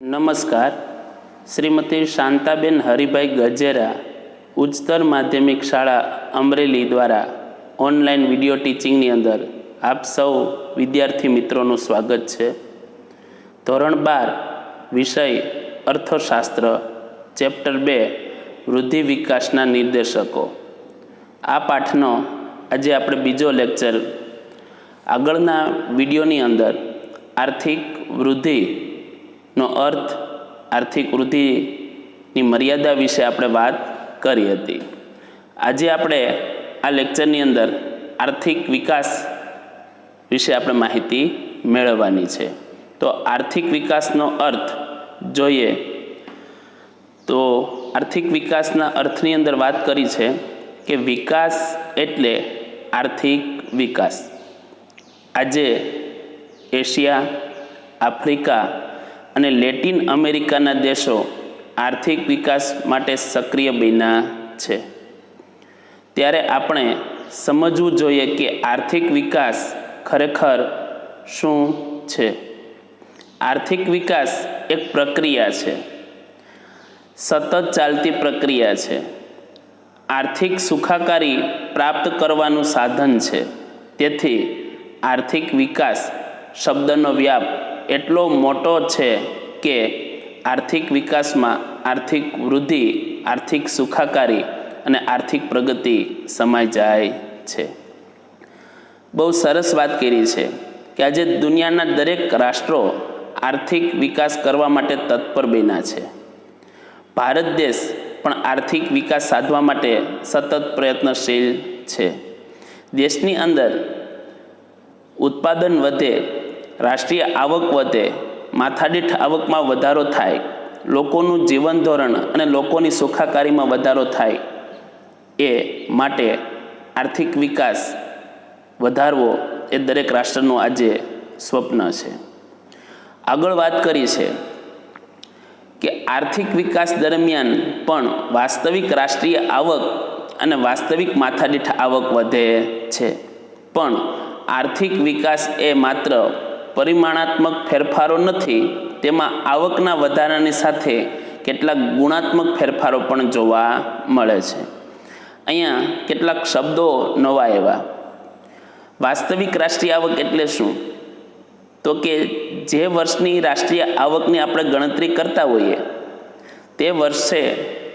નમસ્કાર. શ્રીમતી શાંતાબેન હરિભાઈ ગજેરા ઉચ્ચતર માધ્યમિક શાળા અમરેલી દ્વારા ઓનલાઈન વિડીયો ટીચિંગની અંદર આપ સૌ વિદ્યાર્થી મિત્રોનું સ્વાગત છે. ધોરણ 12 વિષય અર્થશાસ્ત્ર, ચેપ્ટર 2 વૃદ્ધિ વિકાસના નિર્દેશકો. આ પાઠનો આજે આપણે બીજો લેક્ચર. આગળના વિડીયોની અંદર આર્થિક વૃદ્ધિનો અર્થ, આર્થિક વૃદ્ધિની મર્યાદા વિશે આપણે વાત કરી હતી. આજે આપણે આ લેક્ચરની અંદર આર્થિક વિકાસ વિશે આપણે માહિતી મેળવવાની છે. તો આર્થિક વિકાસનો અર્થ જોઈએ તો આર્થિક વિકાસના અર્થની અંદર વાત કરી છે કે વિકાસ એટલે આર્થિક વિકાસ. આજે એશિયા, આફ્રિકા અને લેટિન અમેરિકાના દેશો આર્થિક વિકાસ માટે સક્રિય બન્યા છે. ત્યારે આપણે સમજવું જોઈએ કે આર્થિક વિકાસ ખરેખર શું છે. આર્થિક વિકાસ એક પ્રક્રિયા છે, સતત ચાલતી પ્રક્રિયા છે. આર્થિક સુખાકારી પ્રાપ્ત કરવાનું સાધન છે. તેથી આર્થિક વિકાસ શબ્દનો વ્યાપ એટલો મોટો છે કે આર્થિક વિકાસમાં આર્થિક વૃદ્ધિ, આર્થિક સુખાકારી અને આર્થિક પ્રગતિ સમાઈ જાય છે. બહુ સરસ વાત કરી છે કે આજે દુનિયાના દરેક રાષ્ટ્રો આર્થિક વિકાસ કરવા માટે તત્પર બન્યા છે. ભારત દેશ પણ આર્થિક વિકાસ સાધવા માટે સતત પ્રયત્નશીલ છે. દેશની અંદર ઉત્પાદન વધે, રાષ્ટ્રીય આવક વધે, માથાદીઠ આવકમાં વધારો થાય, લોકોનું જીવન ધોરણ અને લોકોની સુખાકારીમાં વધારો થાય, એ માટે આર્થિક વિકાસ વધારવો એ દરેક રાષ્ટ્રનું આજે સ્વપ્ન છે. આગળ વાત કરી છે કે આર્થિક વિકાસ દરમિયાન પણ વાસ્તવિક રાષ્ટ્રીય આવક અને વાસ્તવિક માથાદીઠ આવક વધે છે. પણ આર્થિક વિકાસ એ માત્ર પરિમાણાત્મક ફેરફારો નથી, તેમાં આવકના વધારાની સાથે કેટલાક ગુણાત્મક ફેરફારો પણ જોવા મળે છે. અહીંયા કેટલાક શબ્દો નવા એવા. વાસ્તવિક રાષ્ટ્રીય આવક એટલે શું? તો કે જે વર્ષની રાષ્ટ્રીય આવકની આપણે ગણતરી કરતા હોઈએ તે વર્ષે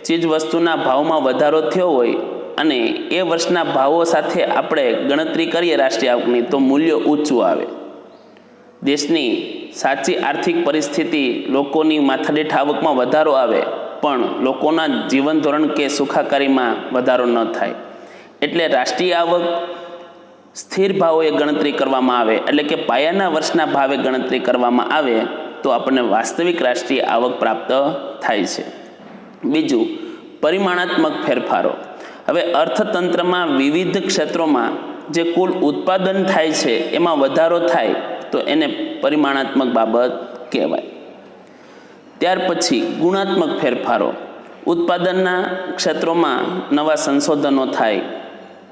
ચીજ વસ્તુના ભાવમાં વધારો થયો હોય અને એ વર્ષના ભાવો સાથે આપણે ગણતરી કરીએ રાષ્ટ્રીય આવકની તો મૂલ્ય ઊંચું આવે. દેશની સાચી આર્થિક પરિસ્થિતિ, લોકોની માથાદીઠ આવકમાં વધારો આવે પણ લોકોના જીવન ધોરણ કે સુખાકારીમાં વધારો ન થાય. એટલે રાષ્ટ્રીય આવક સ્થિર ભાવોએ ગણતરી કરવામાં આવે, એટલે કે પાયાના વર્ષના ભાવે ગણતરી કરવામાં આવે તો આપણને વાસ્તવિક રાષ્ટ્રીય આવક પ્રાપ્ત થાય છે. બીજું, પરિમાણાત્મક ફેરફારો. હવે અર્થતંત્રમાં વિવિધ ક્ષેત્રોમાં જે કુલ ઉત્પાદન થાય છે એમાં વધારો થાય તો એને પરિમાણાત્મક બાબત કહેવાય. ત્યાર પછી ગુણાત્મક ફેરફારો. ઉત્પાદનના ક્ષેત્રોમાં નવા સંશોધનો થાય,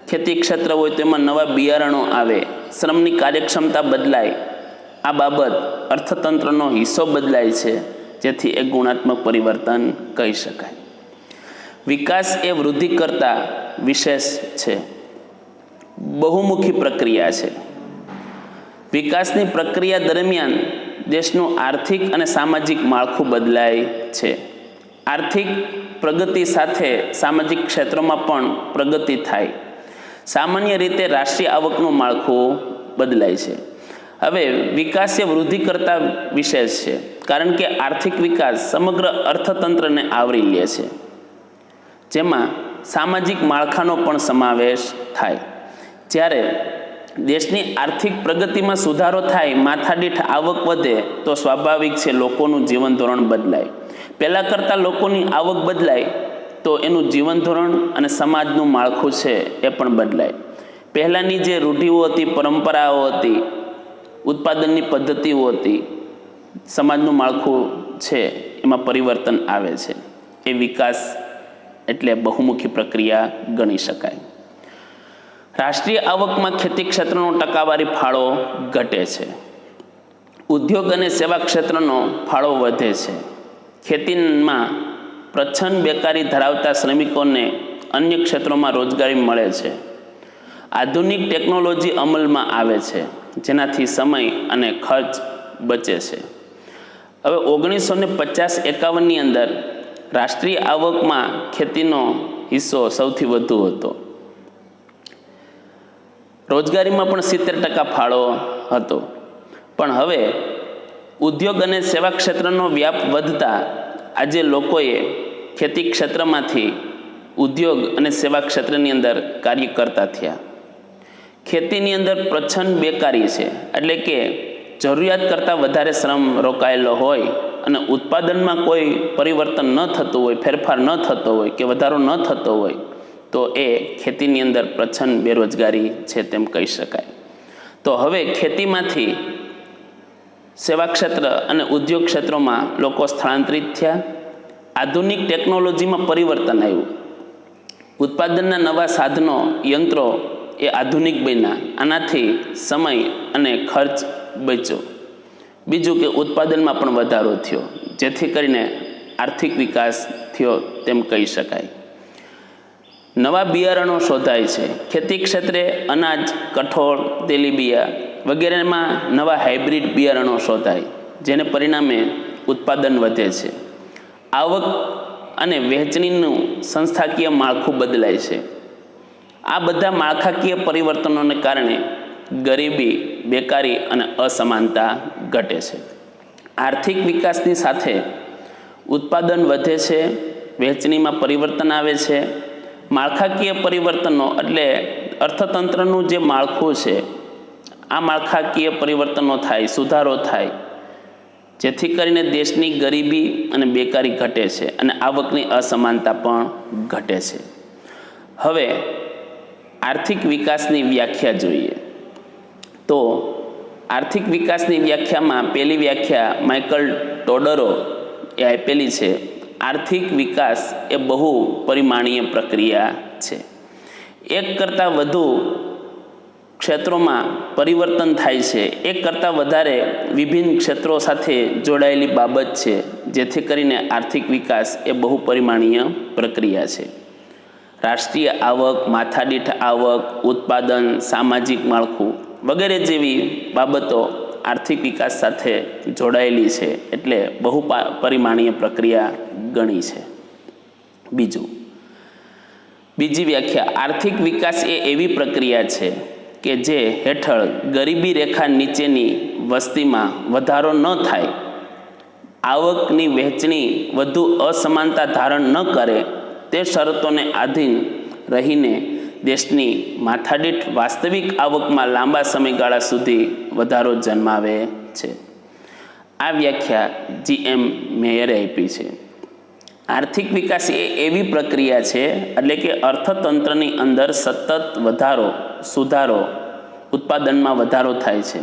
ખેતી ક્ષેત્ર હોય તો એમાં નવા બિયારણો આવે, શ્રમની કાર્યક્ષમતા બદલાય. આ બાબત અર્થતંત્રનો હિસ્સો બદલાય છે, જેથી એક ગુણાત્મક પરિવર્તન કહી શકાય. વિકાસ એ વૃદ્ધિ કરતા વિશેષ છે, બહુમુખી પ્રક્રિયા છે. વિકાસની પ્રક્રિયા દરમિયાન દેશનું આર્થિક અને સામાજિક માળખું બદલાય છે. આર્થિક પ્રગતિ સાથે સામાજિક ક્ષેત્રોમાં પણ પ્રગતિ થાય. સામાન્ય રીતે રાષ્ટ્રીય આવકનું માળખું બદલાય છે. હવે વિકાસ એ વૃદ્ધિ કરતા વિશેષ છે, કારણ કે આર્થિક વિકાસ સમગ્ર અર્થતંત્રને આવરી લે છે, જેમાં સામાજિક માળખાનો પણ સમાવેશ થાય. જ્યારે દેશની આર્થિક પ્રગતિમાં સુધારો થાય, માથાદીઠ આવક વધે તો સ્વાભાવિક છે લોકોનું જીવન ધોરણ બદલાય. પહેલાં કરતાં લોકોની આવક બદલાય તો એનું જીવન ધોરણ અને સમાજનું માળખું છે એ પણ બદલાય. પહેલાંની જે રૂઢિઓ હતી, પરંપરાઓ હતી, ઉત્પાદનની પદ્ધતિઓ હતી, સમાજનું માળખું છે એમાં પરિવર્તન આવે છે. એ વિકાસ એટલે બહુમુખી પ્રક્રિયા ગણી શકાય. રાષ્ટ્રીય આવકમાં ખેતી ક્ષેત્રનો ટકાવારી ફાળો ઘટે છે. ઉદ્યોગ અને સેવા ક્ષેત્રનો ફાળો વધે છે. ખેતીમાં પ્રચ્છન્ન બેકારી ધરાવતા શ્રમિકોને અન્ય ક્ષેત્રોમાં રોજગારી મળે છે. આધુનિક ટેકનોલોજી અમલમાં આવે છે, જેનાથી સમય અને ખર્ચ બચે છે. હવે 1950-51ની અંદર રાષ્ટ્રીય આવકમાં ખેતીનો હિસ્સો સૌથી વધુ હતો. રોજગારીમાં પણ 70% ફાળો હતો. પણ હવે ઉદ્યોગ અને સેવા ક્ષેત્રનો વ્યાપ વધતા આજે લોકોએ ખેતી ક્ષેત્રમાંથી ઉદ્યોગ અને સેવા ક્ષેત્રની અંદર કાર્ય કરતા થયા. ખેતીની અંદર પ્રચ્છન્ન બેકારી છે, એટલે કે જરૂરિયાત કરતાં વધારે શ્રમ રોકાયેલો હોય અને ઉત્પાદનમાં કોઈ પરિવર્તન ન થતું હોય, ફેરફાર ન થતો હોય કે વધારો ન થતો હોય તો એ ખેતીની અંદર પ્રચ્છન્ન બેરોજગારી છે તેમ કહી શકાય. તો હવે ખેતીમાંથી સેવા ક્ષેત્ર અને ઉદ્યોગ ક્ષેત્રોમાં લોકો સ્થળાંતરિત થયા. આધુનિક ટેકનોલોજીમાં પરિવર્તન આવ્યું. ઉત્પાદનના નવા સાધનો, યંત્રો એ આધુનિક બન્યા. આનાથી સમય અને ખર્ચ બચ્યો. બીજું કે ઉત્પાદનમાં પણ વધારો થયો, જેથી કરીને આર્થિક વિકાસ થયો તેમ કહી શકાય. નવા બિયારણો શોધાય છે. ખેતી ક્ષેત્રે અનાજ, કઠોળ, તેલીબિયા વગેરેમાં નવા હાઇબ્રિડ બિયારણો શોધાય, જેને પરિણામે ઉત્પાદન વધે છે. આવક અને વહેંચણીનું સંસ્થાકીય માળખું બદલાય છે. આ બધા માળખાકીય પરિવર્તનોને કારણે ગરીબી, બેકારી અને અસમાનતા ઘટે છે. આર્થિક વિકાસની સાથે ઉત્પાદન વધે છે, વહેંચણીમાં પરિવર્તન આવે છે. માળખાકીય પરિવર્તનો એટલે અર્થતંત્રનું જે માળખું છે, આ માળખાકીય પરિવર્તનો થાય, સુધારો થાય, જેથી કરીને દેશની ગરીબી અને બેકારી ઘટે છે અને આવકની અસમાનતા પણ ઘટે છે. હવે આર્થિક વિકાસની વ્યાખ્યા જોઈએ તો આર્થિક વિકાસની વ્યાખ્યામાં પહેલી વ્યાખ્યા માઇકલ ટોડરો એ આપેલી છે. આર્થિક વિકાસ એ બહુ પરિમાણીય પ્રક્રિયા છે. એક કરતાં વધુ ક્ષેત્રોમાં પરિવર્તન થાય છે. એક કરતાં વધારે વિભિન્ન ક્ષેત્રો સાથે જોડાયેલી બાબત છે, જેથી કરીને આર્થિક વિકાસ એ બહુ પરિમાણીય પ્રક્રિયા છે. રાષ્ટ્રીય આવક, માથાદીઠ આવક, ઉત્પાદન, સામાજિક માળખું વગેરે જેવી બાબતો આર્થિક વિકાસ સાથે જોડાયેલી છે, એટલે બહુ પરિમાણીય પ્રક્રિયા ગણી છે. બીજી વ્યાખ્યા, આર્થિક વિકાસ એ એવી પ્રક્રિયા છે કે જે હેઠળ ગરીબી રેખા નીચેની વસ્તીમાં વધારો ન થાય, આવકની વહેંચણી વધુ અસમાનતા ધારણ ન કરે, તે શરતોને આધીન રહીને દેશની માથાદીઠ વાસ્તવિક આવકમાં લાંબા સમયગાળા સુધી વધારો જન્માવે છે. આ વ્યાખ્યા G.M. મેયરે આપી છે. આર્થિક વિકાસ એ એવી પ્રક્રિયા છે, એટલે કે અર્થતંત્રની અંદર સતત વધારો, સુધારો, ઉત્પાદનમાં વધારો થાય છે.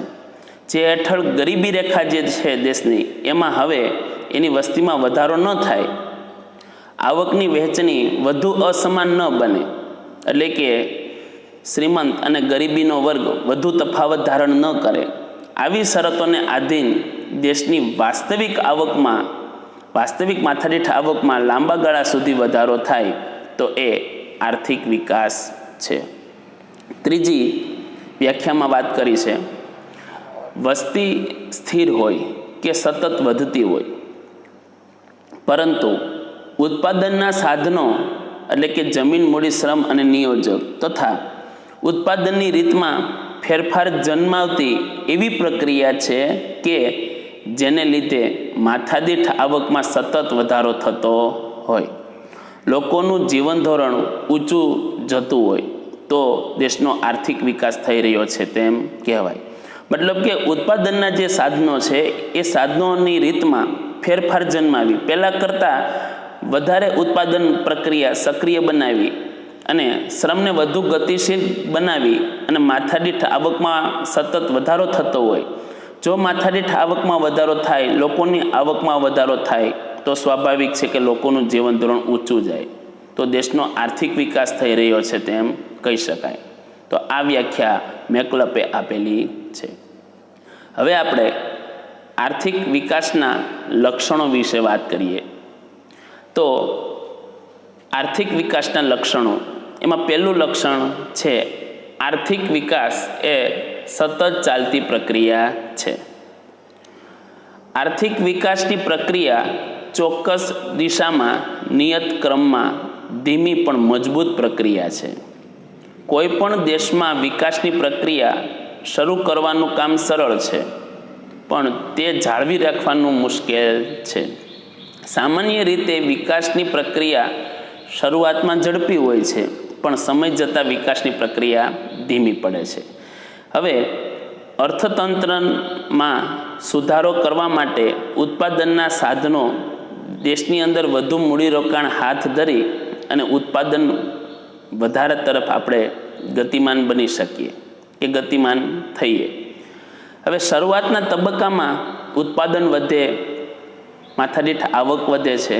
જે હેઠળ ગરીબી રેખા જે છે દેશની, એમાં હવે એની વસ્તીમાં વધારો ન થાય, આવકની વહેંચણી વધુ અસમાન ન બને, એટલે કે શ્રીમંત અને ગરીબીનો વર્ગ વધુ તફાવત ધારણ ન કરે, આવી શરતોને આધીન દેશની વાસ્તવિક માથાદીઠ આવકમાં લાંબા ગાળા સુધી વધારો થાય તો એ આર્થિક વિકાસ છે. ત્રીજી વ્યાખ્યામાં વાત કરી છે, વસ્તી સ્થિર હોય કે સતત વધતી હોય, પરંતુ ઉત્પાદનના સાધનો એટલે કે જમીન, મૂડી, શ્રમ અને નિયોજક તથા ઉત્પાદનની રીતમાં ફેરફાર જન્માવતી એવી પ્રક્રિયા છે કે જેને લીધે માથાદીઠ આવકમાં સતત વધારો થતો હોય, લોકોનું જીવન ધોરણ ઊંચું જતું હોય તો દેશનો આર્થિક વિકાસ થઈ રહ્યો છે તેમ કહેવાય. મતલબ કે ઉત્પાદનના જે સાધનો છે એ સાધનોની રીતમાં ફેરફાર જન્માવી, પહેલાં કરતાં વધારે ઉત્પાદન પ્રક્રિયા સક્રિય બનાવી અને શ્રમને વધુ ગતિશીલ બનાવી અને માથાદીઠ આવકમાં સતત વધારો થતો હોય. જો માથાદીઠ આવકમાં વધારો થાય, લોકોની આવકમાં વધારો થાય તો સ્વાભાવિક છે કે લોકોનું જીવન ધોરણ ઊંચું જાય, તો દેશનો આર્થિક વિકાસ થઈ રહ્યો છે તેમ કહી શકાય. તો આ વ્યાખ્યા મેકલપે આપેલી છે. હવે આપણે આર્થિક વિકાસના લક્ષણો વિશે વાત કરીએ તો આર્થિક વિકાસના લક્ષણો એમાં પહેલું લક્ષણ છે આર્થિક વિકાસ એ સતત ચાલતી પ્રક્રિયા છે. આર્થિક વિકાસની પ્રક્રિયા ચોક્કસ દિશામાં નિયત ક્રમમાં ધીમી પણ મજબૂત પ્રક્રિયા છે. કોઈ પણ દેશમાં વિકાસની પ્રક્રિયા શરૂ કરવાનું કામ સરળ છે, પણ તે જાળવી રાખવાનું મુશ્કેલ છે. સામાન્ય રીતે વિકાસની પ્રક્રિયા શરૂઆતમાં ઝડપી હોય છે, પણ સમય જતાં વિકાસની પ્રક્રિયા ધીમી પડે છે. હવે અર્થતંત્રમાં સુધારો કરવા માટે ઉત્પાદનના સાધનો દેશની અંદર વધુ મૂડીરોકાણ હાથ ધરી અને ઉત્પાદન વધારે તરફ આપણે ગતિમાન બની શકીએ કે ગતિમાન થઈએ. હવે શરૂઆતના તબક્કામાં ઉત્પાદન વધે, માથાદીઠ આવક વધે છે,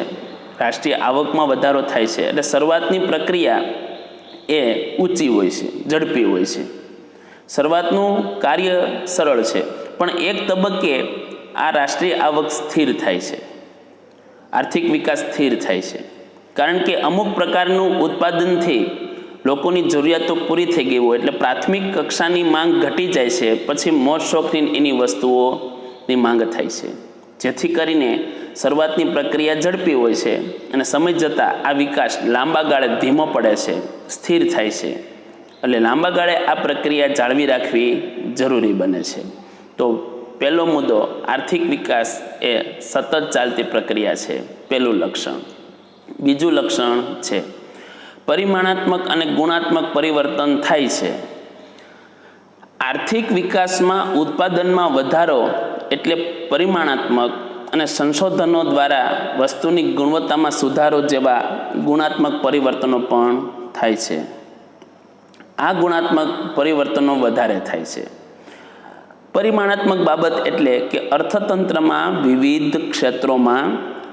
રાષ્ટ્રીય આવકમાં વધારો થાય છે. એટલે શરૂઆતની પ્રક્રિયા એ ઊંચી હોય છે, ઝડપી હોય છે. શરૂઆતનું કાર્ય સરળ છે, પણ એક તબક્કે આ રાષ્ટ્રીય આવક સ્થિર થાય છે, આર્થિક વિકાસ સ્થિર થાય છે. કારણ કે અમુક પ્રકારનું ઉત્પાદનથી લોકોની જરૂરિયાતો પૂરી થઈ ગઈ હોય એટલે પ્રાથમિક કક્ષાની માંગ ઘટી જાય છે, પછી મોજ શોખની એની વસ્તુઓની માંગ થાય છે. જેથી કરીને શરૂઆતની પ્રક્રિયા ઝડપી હોય છે અને સમય જતાં આ વિકાસ લાંબા ગાળે ધીમો પડે છે, સ્થિર થાય છે. એટલે લાંબા ગાળે આ પ્રક્રિયા જાળવી રાખવી જરૂરી બને છે. તો પહેલો મુદ્દો આર્થિક વિકાસ એ સતત ચાલતી પ્રક્રિયા છે, પહેલું લક્ષણ. બીજું લક્ષણ છે પરિમાણાત્મક અને ગુણાત્મક પરિવર્તન થાય છે. આર્થિક વિકાસમાં ઉત્પાદનમાં વધારો એટલે પરિમાણાત્મક અને સંશોધનો દ્વારા વસ્તુની ગુણવત્તામાં સુધારો જેવા ગુણાત્મક પરિવર્તનો પણ થાય છે. આ ગુણાત્મક પરિવર્તનો વધારે થાય છે. પરિમાણાત્મક બાબત એટલે કે અર્થતંત્રમાં વિવિધ ક્ષેત્રોમાં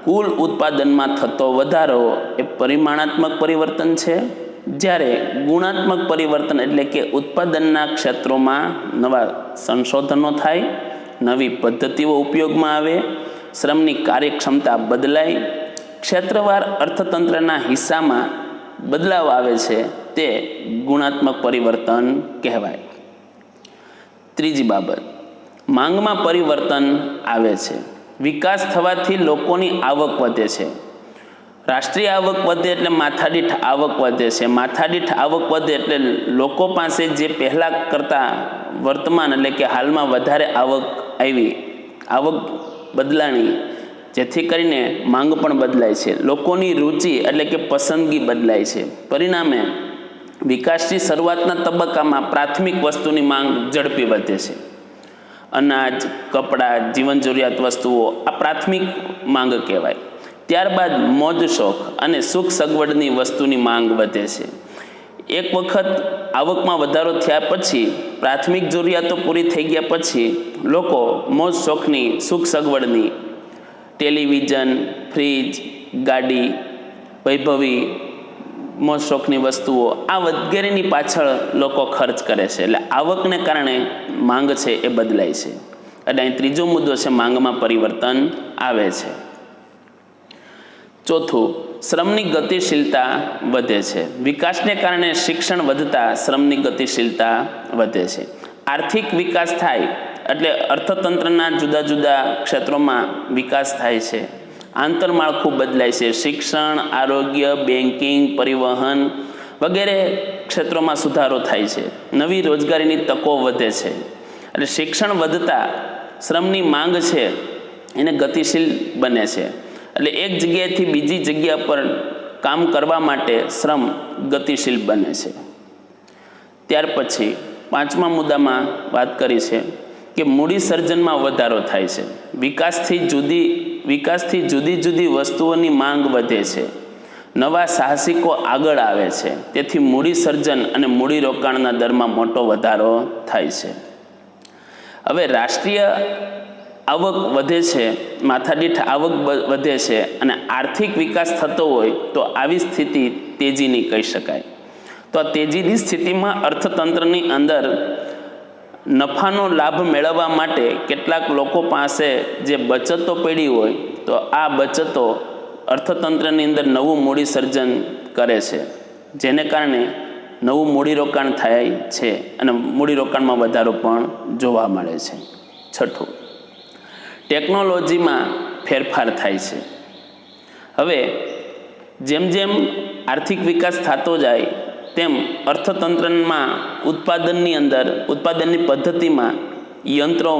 કુલ ઉત્પાદનમાં થતો વધારો એ પરિમાણાત્મક પરિવર્તન છે. જ્યારે ગુણાત્મક પરિવર્તન એટલે કે ઉત્પાદનના ક્ષેત્રોમાં નવા સંશોધનો થાય, નવી પદ્ધતિઓ ઉપયોગમાં આવે, શ્રમની કાર્યક્ષમતા બદલાય, ક્ષેત્રવાર અર્થતંત્રના હિસ્સામાં બદલાવ આવે છે, તે ગુણાત્મક પરિવર્તન કહેવાય. ત્રીજી બાબત, માંગમાં પરિવર્તન આવે છે. વિકાસ થવાથી લોકોની આવક વધે છે. રાષ્ટ્રીય આવક વધે એટલે માથાદીઠ આવક વધે છે. માથાદીઠ આવક વધે એટલે લોકો પાસે જે પહેલાં કરતાં વર્તમાન એટલે કે હાલમાં વધારે આવક આવી, આવક બદલાણી, જેથી કરીને માંગ પણ બદલાય છે. લોકોની રુચિ એટલે કે પસંદગી બદલાય છે. પરિણામે વિકાસની શરૂઆતના તબક્કામાં પ્રાથમિક વસ્તુની માંગ ઝડપી વધે છે. અનાજ, કપડાં, જીવન જરૂરિયાત વસ્તુઓ આ પ્રાથમિક માંગ કહેવાય. ત્યારબાદ મોજ શોખ અને સુખ સગવડની વસ્તુની માંગ વધે છે. એક વખત આવકમાં વધારો થયા પછી, પ્રાથમિક જરૂરિયાતો પૂરી થઈ ગયા પછી લોકો મોજ શોખની, સુખ સગવડની, ટેલિવિઝન, ફ્રીજ, ગાડી, વૈભવી મોજ શોખની વસ્તુઓ આ વગેરેની પાછળ લોકો ખર્ચ કરે છે. એટલે આવકને કારણે માંગ છે એ બદલાય છે. એટલે અહીં ત્રીજો મુદ્દો છે માંગમાં પરિવર્તન આવે છે. ચોથું, શ્રમની ગતિશીલતા વધે છે. વિકાસને કારણે શિક્ષણ વધતા શ્રમની ગતિશીલતા વધે છે. આર્થિક વિકાસ થાય એટલે અર્થતંત્રના જુદા જુદા ક્ષેત્રોમાં વિકાસ થાય છે. આંતરમાળખું બદલાય છે. શિક્ષણ, આરોગ્ય, બેન્કિંગ, પરિવહન વગેરે ક્ષેત્રોમાં સુધારો થાય છે. નવી રોજગારીની તકો વધે છે. એટલે શિક્ષણ વધતા શ્રમની માંગ છે એને ગતિશીલ બને છે. એટલે એક જગ્યાએથી બીજી જગ્યા પર કામ કરવા માટે શ્રમ ગતિશીલ બને છે. ત્યાર પછી પાંચમા મુદ્દામાં વાત કરી છે કે મૂડી સર્જનમાં વધારો થાય છે. વિકાસથી જુદી જુદી વસ્તુઓની માંગ વધે છે. નવા સાહસિકો આગળ આવે છે. તેથી મૂડી સર્જન અને મૂડી રોકાણના દરમાં મોટો વધારો થાય છે. હવે રાષ્ટ્રીય આવક વધે છે, માથાદીઠ આવક વધે છે અને આર્થિક વિકાસ થતો હોય તો આવી સ્થિતિ તેજીની કહી શકાય. તો આ તેજીની સ્થિતિમાં અર્થતંત્રની અંદર નફાનો લાભ મેળવવા માટે કેટલાક લોકો પાસે જે બચતો પડી હોય તો આ બચતો અર્થતંત્રની અંદર નવું મૂડી સર્જન કરે છે, જેને કારણે નવું મૂડીરોકાણ થાય છે અને મૂડીરોકાણમાં વધારો પણ જોવા મળે છે. છઠ્ઠું, ટેકનોલોજીમાં ફેરફાર થાય છે. હવે જેમ જેમ આર્થિક વિકાસ થતો જાય તેમ અર્થતંત્રમાં ઉત્પાદનની પદ્ધતિમાં યંત્રો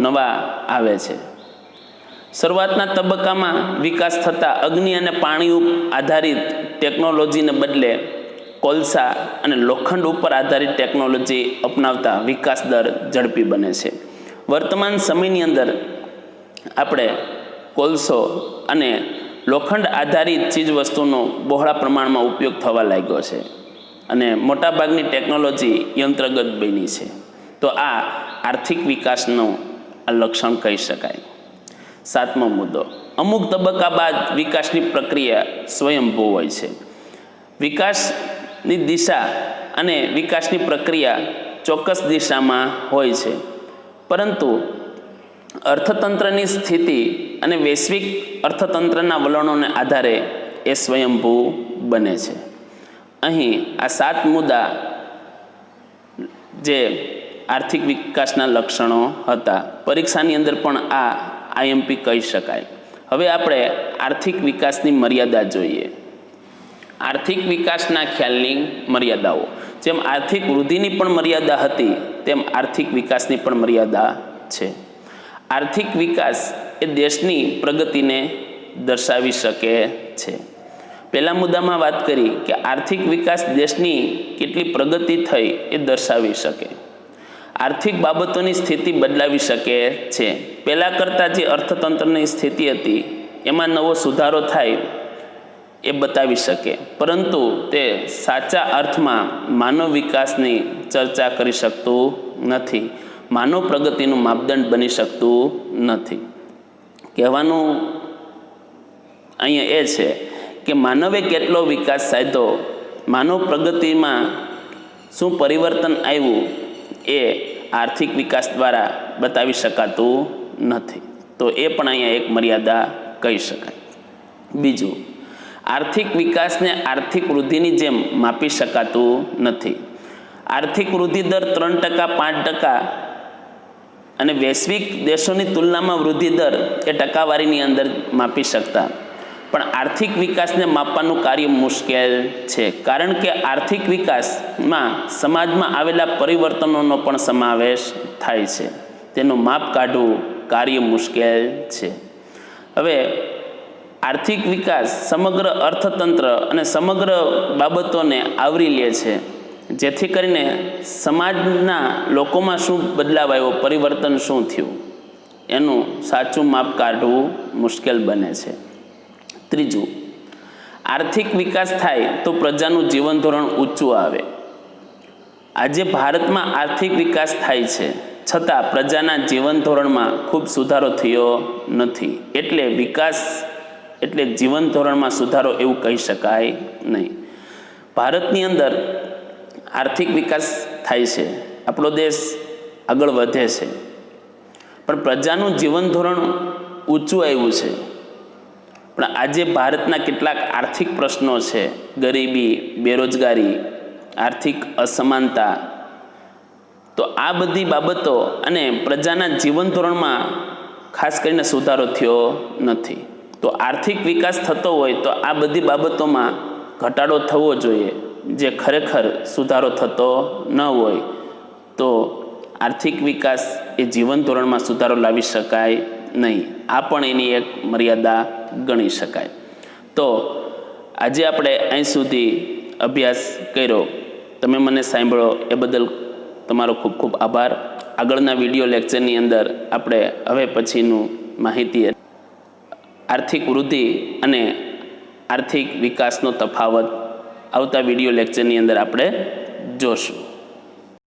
નવા આવે છે. શરૂઆતના તબક્કામાં વિકાસ થતાં અગ્નિ અને પાણી આધારિત ટેકનોલોજીને બદલે કોલસા અને લોખંડ ઉપર આધારિત ટેકનોલોજી અપનાવતા વિકાસ દર ઝડપી બને છે. વર્તમાન સમયની અંદર આપણે કોલસો અને લોખંડ આધારિત ચીજવસ્તુનો બહોળા પ્રમાણમાં ઉપયોગ થવા લાગ્યો છે અને મોટાભાગની ટેકનોલોજી યંત્રગત બની છે. તો આ આર્થિક વિકાસનું આ લક્ષણ કહી શકાય. સાતમો મુદ્દો, અમુક તબક્કા બાદ વિકાસની પ્રક્રિયા સ્વયંભૂ હોય છે. વિકાસની દિશા અને વિકાસની પ્રક્રિયા ચોક્કસ દિશામાં હોય છે, પરંતુ અર્થતંત્રની સ્થિતિ અને વૈશ્વિક અર્થતંત્રના વલણોને આધારે એ સ્વયંભૂ બને છે. અહીં આ 7 મુદ્દા જે આર્થિક વિકાસના લક્ષણો હતા, પરીક્ષાની અંદર પણ આ આઈએમપી કહી શકાય. હવે આપણે આર્થિક વિકાસની મર્યાદા જોઈએ. આર્થિક વિકાસના ખ્યાલની મર્યાદાઓ, જેમ આર્થિક વૃદ્ધિની પણ મર્યાદા હતી તેમ આર્થિક વિકાસની પણ મર્યાદા છે. આર્થિક વિકાસ એ દેશની પ્રગતિને દર્શાવી શકે છે. પહેલા મુદ્દામાં વાત કરી કે આર્થિક વિકાસ દેશની કેટલી પ્રગતિ થઈ એ દર્શાવી શકે. આર્થિક બાબતોની સ્થિતિ બદલાવી શકે છે. પહેલાં કરતાં જે અર્થતંત્રની સ્થિતિ હતી એમાં નવો સુધારો થાય એ બતાવી શકે, પરંતુ તે સાચા અર્થમાં માનવ વિકાસની ચર્ચા કરી શકતું નથી, માનવ પ્રગતિનું માપદંડ બની શકતું નથી. કહેવાનું અહીંયા એ છે કે માનવે કેટલો વિકાસ સાધ્યો, માનવ પ્રગતિમાં શું પરિવર્તન આવ્યું એ આર્થિક વિકાસ દ્વારા બતાવી શકાતું નથી. તો એ પણ અહીંયા એક મર્યાદા કહી શકાય. બીજું, આર્થિક વિકાસને આર્થિક વૃદ્ધિની જેમ માપી શકાતું નથી. આર્થિક વૃદ્ધિ દર 3%, 5% અને વૈશ્વિક દેશોની તુલનામાં વૃદ્ધિ દર એ ટકાવારીની અંદર માપી શકતા, પણ આર્થિક વિકાસને માપવાનું કાર્ય મુશ્કેલ છે, કારણ કે આર્થિક વિકાસમાં સમાજમાં આવેલા પરિવર્તનોનો પણ સમાવેશ થાય છે. તેનું માપ કાઢવું કાર્ય મુશ્કેલ છે. હવે આર્થિક વિકાસ સમગ્ર અર્થતંત્ર અને સમગ્ર બાબતોને આવરી લે છે, જેથી કરીને સમાજના લોકોમાં શું બદલાવ આવ્યો, પરિવર્તન શું થયું, એનું સાચું માપ કાઢવું મુશ્કેલ બને છે. ત્રીજું, આર્થિક વિકાસ થાય તો પ્રજાનું જીવન ધોરણ ઊંચું આવે. આજે ભારતમાં આર્થિક વિકાસ થાય છે છતાં પ્રજાના જીવન ધોરણમાં ખૂબ સુધારો થયો નથી. એટલે વિકાસ એટલે જીવન ધોરણમાં સુધારો એવું કહી શકાય નહીં. ભારતની અંદર આર્થિક વિકાસ થાય છે, આપણો દેશ આગળ વધે છે, પણ પ્રજાનું જીવન ધોરણ ઊંચું આવ્યું છે. પણ આજે ભારતના કેટલાક આર્થિક પ્રશ્નો છે, ગરીબી, બેરોજગારી, આર્થિક અસમાનતા, તો આ બધી બાબતો અને પ્રજાના જીવન ધોરણમાં ખાસ કરીને સુધારો થયો નથી. તો આર્થિક વિકાસ થતો હોય તો આ બધી બાબતોમાં ઘટાડો થવો જોઈએ, જે ખરેખર સુધારો થતો ન હોય તો આર્થિક વિકાસ એ જીવન ધોરણમાં સુધારો લાવી શકાય નહીં. આ પણ એની એક મર્યાદા ગણી શકાય. તો આજે આપણે અહીં સુધી અભ્યાસ કર્યો, તમે મને સાંભળો એ બદલ તમારો ખૂબ ખૂબ આભાર. આગળના વિડીયો લેક્ચરની અંદર આપણે હવે પછીનું માહિતી આર્થિક વૃદ્ધિ અને આર્થિક વિકાસનો તફાવત આવતા વિડીયો લેક્ચરની અંદર આપણે જોશું.